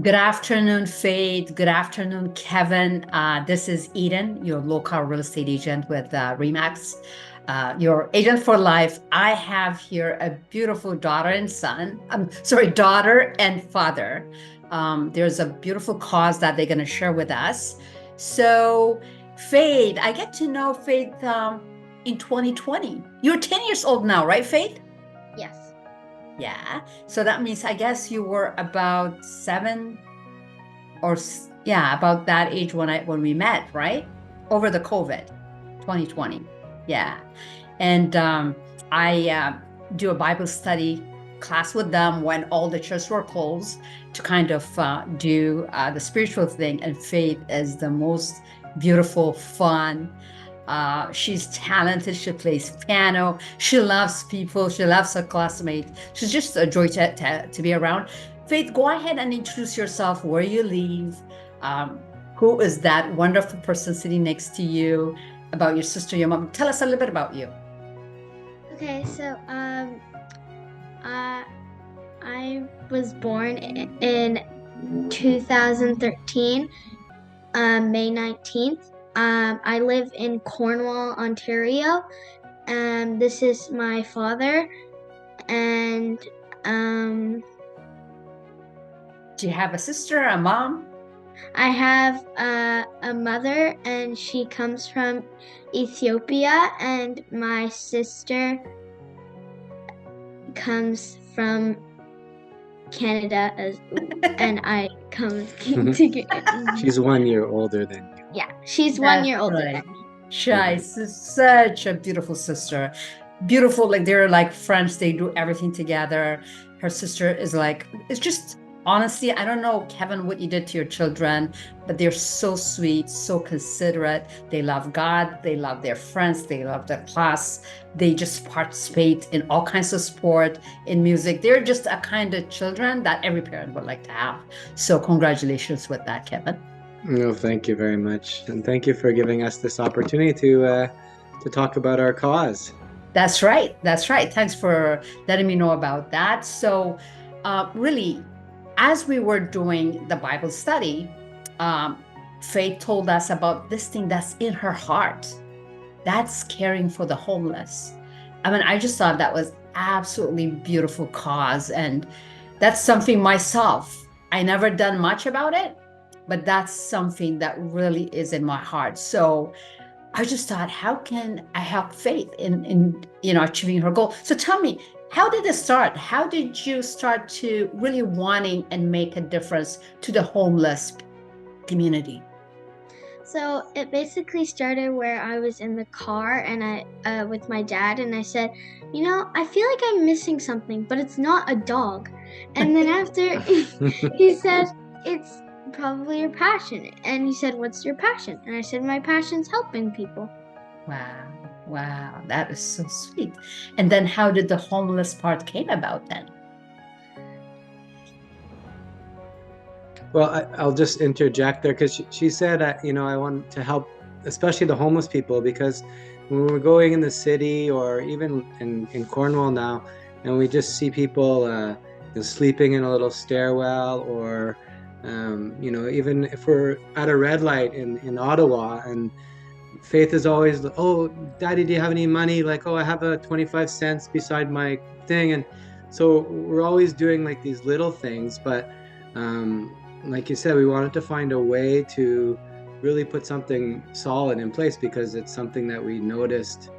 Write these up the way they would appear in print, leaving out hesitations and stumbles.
Good afternoon, Faith. Good afternoon, Kevin. This is Eden, your local real estate agent with Remax, your agent for life. I have here a beautiful daughter and son. I'm sorry, daughter and father. There's a beautiful cause that they're going to share with us. So, Faith, I get to know Faith in 2020. You're 10 years old now, right, Faith? Yes. Yeah. So that means I guess you were about seven or yeah, about that age when we met, right? Over the COVID, 2020. Yeah. And I do a Bible study class with them when all the churches were closed to kind of do the spiritual thing. And Faith is the most beautiful, fun. She's talented. She plays piano. She loves people. She loves her classmates. She's just a joy to be around. Faith, go ahead and introduce yourself, where you live, um, who is that wonderful person sitting next to you, about your sister, your mom. Tell us a little bit about you. Okay, so I was born in 2013, May 19th. I live in Cornwall, Ontario. This is my father, and Do you have a sister, a mom? I have a mother, and she comes from Ethiopia, and my sister comes from Canada, and I come to. She's 1 year older than you. Yeah, she's That's 1 year older right. than me. She's such a beautiful sister. Beautiful, like they're like friends. They do everything together. Her sister is like, it's just honestly, I don't know, Kevin, what you did to your children, but they're so sweet, so considerate. They love God. They love their friends. They love their class. They just participate in all kinds of sport, in music. They're just a kind of children that every parent would like to have. So congratulations with that, Kevin. No, thank you very much, and thank you for giving us this opportunity to talk about our cause. That's right. That's right. Thanks for letting me know about that. So, really, as we were doing the Bible study, Faith told us about this thing that's in her heart. That's caring for the homeless. I mean, I just thought that was absolutely beautiful cause. And that's something myself, I never done much about it, but that's something that really is in my heart. So I just thought, how can I help Faith in achieving her goal? So tell me, how did it start? How did you start to really wanting and make a difference to the homeless community? So it basically started where I was in the car and I with my dad, and I said, I feel like I'm missing something, but it's not a dog. And then after he said, it's probably your passion. And he said, what's your passion? And I said, my passion's helping people. Wow, wow, that is so sweet. And then how did the homeless part came about then? Well, I'll just interject there because she said, I want to help, especially the homeless people, because when we're going in the city or even in Cornwall now, and we just see people sleeping in a little stairwell, or even if we're at a red light in Ottawa, and Faith is always, oh, Daddy, do you have any money? Like, oh, I have a 25 cents beside my thing. And so we're always doing like these little things, but like you said, we wanted to find a way to really put something solid in place, because it's something that we noticed.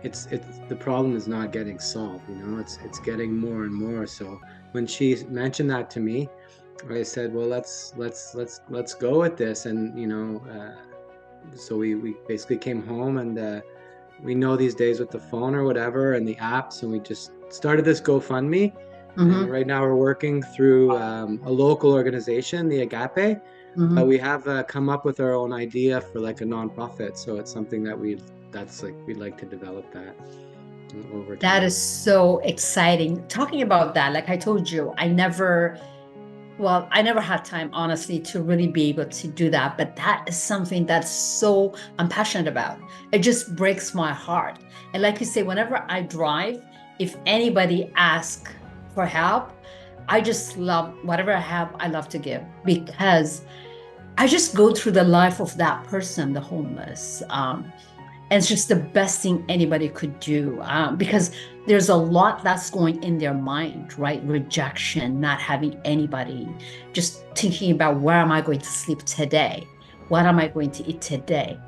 It's the problem is not getting solved, it's getting more and more. So when she mentioned that to me, I said, well, let's go with this. And so we basically came home, and we know these days with the phone or whatever and the apps, and we just started this GoFundMe. And right now we're working through a local organization, the Agape, but we have come up with our own idea for like a nonprofit. So it's something that we'd like to develop that over time. That is so exciting. Talking about that, like I told you, I never had time, honestly, to really be able to do that. But that is something that's so I'm passionate about. It just breaks my heart. And like you say, whenever I drive, if anybody asks for help, I just love whatever I have, I love to give because I just go through the life of that person, the homeless. And it's just the best thing anybody could do, because there's a lot that's going in their mind, right? Rejection, not having anybody, just thinking about where am I going to sleep today? What am I going to eat today?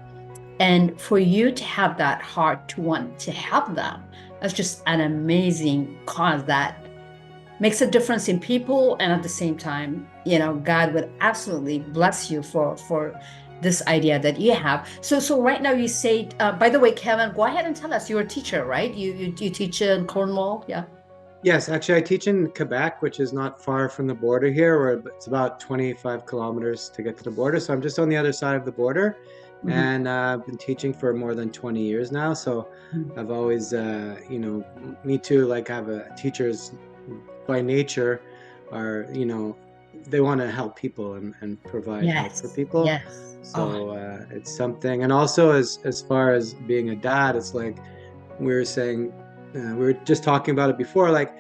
And for you to have that heart to want to help them, that's just an amazing cause that makes a difference in people. And at the same time, God would absolutely bless you for this idea that you have. So right now you say, by the way, Kevin, go ahead and tell us, you're a teacher, right? You teach in Cornwall. Yeah. Yes, actually, I teach in Quebec, which is not far from the border here, where it's about 25 kilometers to get to the border. So I'm just on the other side of the border, Mhm. and I've been teaching for more than 20 years now. So Mhm. I've always, me too, like have a teachers by nature are, they want to help people and provide help for Yes. people. Yes. Oh, So it's something, and also as far as being a dad, it's like we were saying, we were just talking about it before, like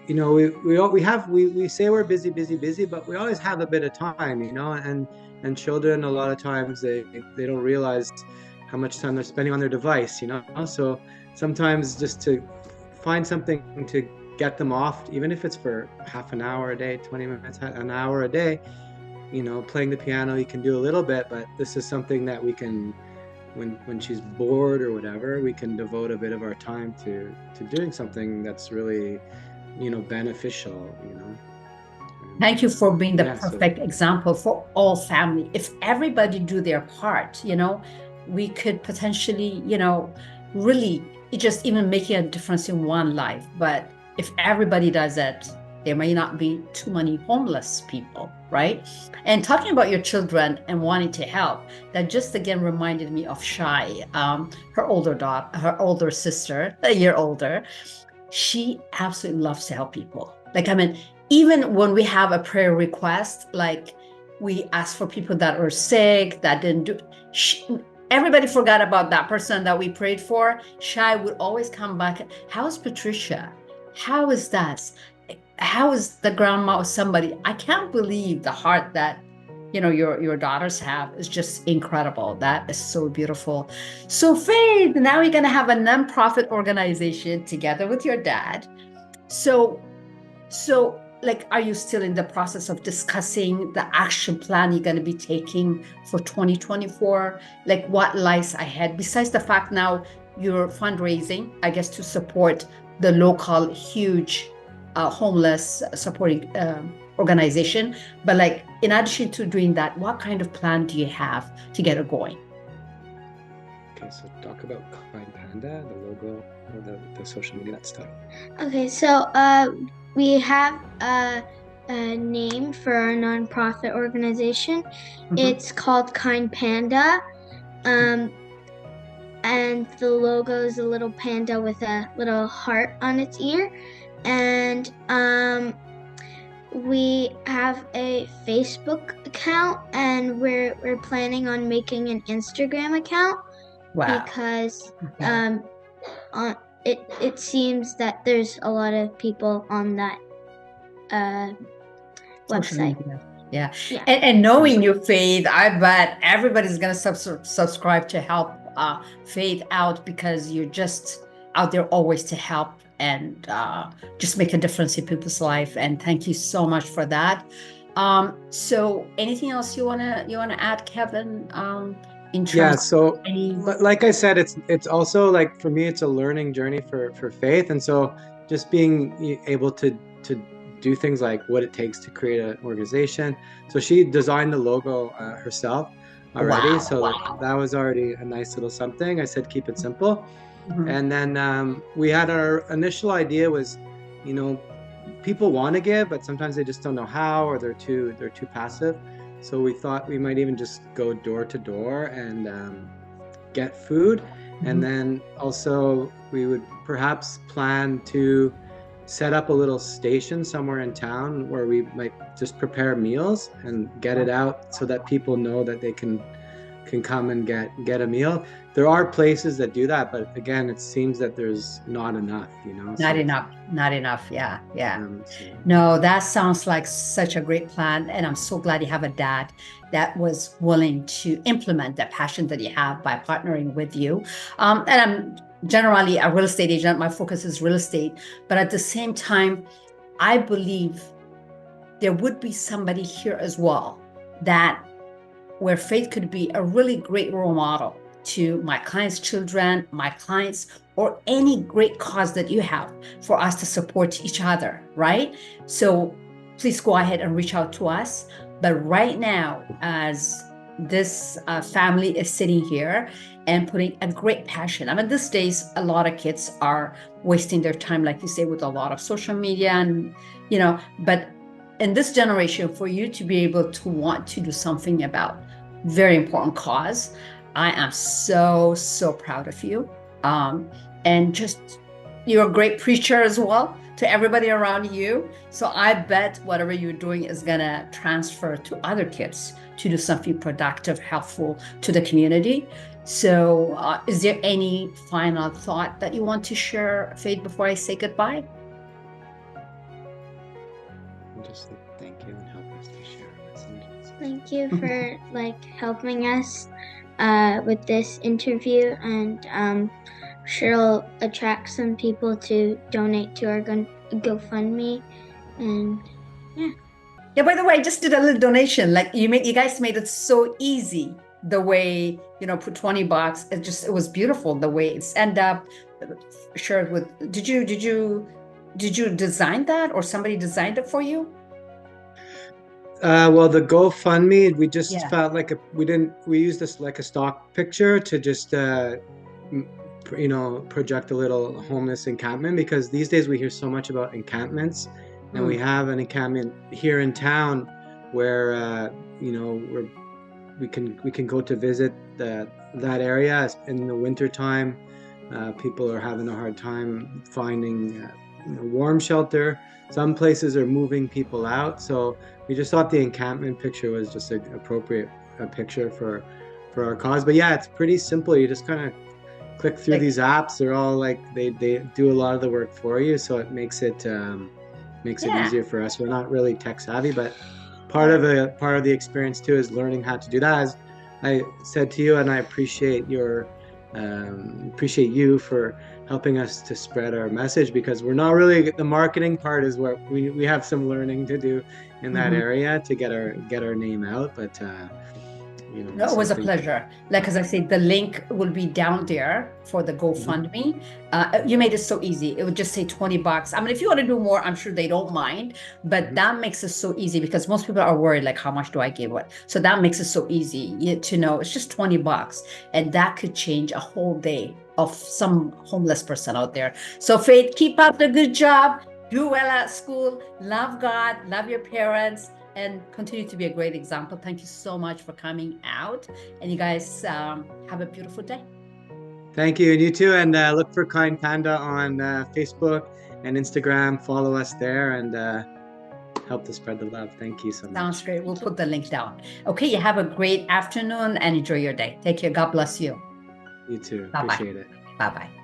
we say we're busy, busy, busy, but we always have a bit of time, and children a lot of times they don't realize how much time they're spending on their device, so sometimes just to find something to get them off, even if it's for half an hour a day, 20 minutes, an hour a day, playing the piano, you can do a little bit, but this is something that we can, when she's bored or whatever, we can devote a bit of our time to doing something that's really beneficial. thank you for being the Yeah, so perfect example for all family. If everybody do their part, we could potentially, really just even making a difference in one life. But if everybody does it, there may not be too many homeless people, right? And talking about your children and wanting to help, that just again reminded me of Shai, her older sister, a year older. She absolutely loves to help people. Like, I mean, even when we have a prayer request, like we ask for people that are sick, that didn't do, everybody forgot about that person that we prayed for. Shai would always come back. How's Patricia? How is that? How is the grandma of somebody? I can't believe the heart that your daughters have is just incredible. That is so beautiful. So Faith, now you're gonna have a nonprofit organization together with your dad. So like, are you still in the process of discussing the action plan you're going to be taking for 2024? Like, what lies ahead besides the fact now you're fundraising, I guess, to support the local huge homeless supporting organization. But like, in addition to doing that, what kind of plan do you have to get it going? okay, so talk about Kind Panda, the logo, or the social media, that stuff. Okay, so we have a name for our nonprofit organization. Mhm. It's called Kind Panda. And the logo is a little panda with a little heart on its ear. And we have a Facebook account, and we're planning on making an Instagram account Wow. because Okay. on it seems that there's a lot of people on that Social website. media. Yeah. Yeah. And knowing you, Faith, I bet everybody's going to subscribe to help Faith out, because you're just out there always to help and just make a difference in people's life. And thank you so much for that. So anything else you wanna add, Kevin? In Yeah, terms of so any. like I said, it's also like for me, it's a learning journey for Faith, and so just being able to do things like what it takes to create an organization. So she designed the logo herself already, Wow. so that was already a nice little something. I said keep it simple, Mhm. and then we had our initial idea was, you know, people want to give, but sometimes they just don't know how, or they're too passive. So we thought we might even just go door to door and get food. And Mhm. then also we would perhaps plan to set up a little station somewhere in town where we might just prepare meals and get it out so that people know that they can can come and get a meal. There are places that do that, but again, it seems that there's not enough, you know. Not enough. Yeah. So, No, that sounds like such a great plan. And I'm so glad you have a dad that was willing to implement that passion that you have by partnering with you. And I'm generally a real estate agent. My focus is real estate. But at the same time, I believe there would be somebody here as well that where Faith could be a really great role model to my clients' children, my clients, or any great cause that you have for us to support each other, right? So please go ahead and reach out to us. But right now, as this family is sitting here and putting a great passion. I mean, these days, a lot of kids are wasting their time, like you say, with a lot of social media and, you know, but in this generation, for you to be able to want to do something about very important cause, I am so proud of you. And just, you're a great preacher as well to everybody around you. So I bet whatever you're doing is gonna transfer to other kids to do something productive, helpful to the community. So is there any final thought that you want to share, Faith, before I say goodbye? just thank you and help us to share our messages. Thank you for helping us with this interview, and sure it'll attract some people to donate to our GoFundMe. And yeah, by the way, I just did a little donation. Like you guys made it so easy. The way, you know, put $20. It was beautiful the way it's end up shared with. Did you design that, or somebody designed it for you? Well, the GoFundMe, we just Yeah. felt like we used this like a stock picture to just you know, project a little homeless encampment, because these days we hear so much about encampments, and we have an encampment here in town where you know, we can go to visit that area in the winter time. People are having a hard time finding you know, warm shelter. Some places are moving people out, so we just thought the encampment picture was just an appropriate picture for our cause. But yeah, it's pretty simple. You just kind of click through these apps. They're all like they do a lot of the work for you, so it makes it easier for us. We're not really tech savvy, but part of the experience too is learning how to do that. As I said to you, and I appreciate you for helping us to spread our message, because we're not really, the marketing part is where we have some learning to do in that area to get our name out. But you know, no, it was a pleasure. Like, as I said, the link will be down there for the GoFundMe. You made it so easy. It would just say $20. I mean, if you want to do more, I'm sure they don't mind, but that makes it so easy, because most people are worried, like, how much do I give? What? So that makes it so easy to know it's just $20, and that could change a whole day of some homeless person out there. So Faith, keep up the good job. Do well at school. Love God, love your parents, and continue to be a great example. Thank you so much for coming out, and you guys have a beautiful day. Thank you, and you too. And look for Kind Panda on Facebook and Instagram. Follow us there and help to spread the love. Thank you so much. Sounds great. We'll put the link down. Okay, you have a great afternoon and enjoy your day. Take care. God bless you. You too. Bye-bye. Appreciate it. Bye-bye.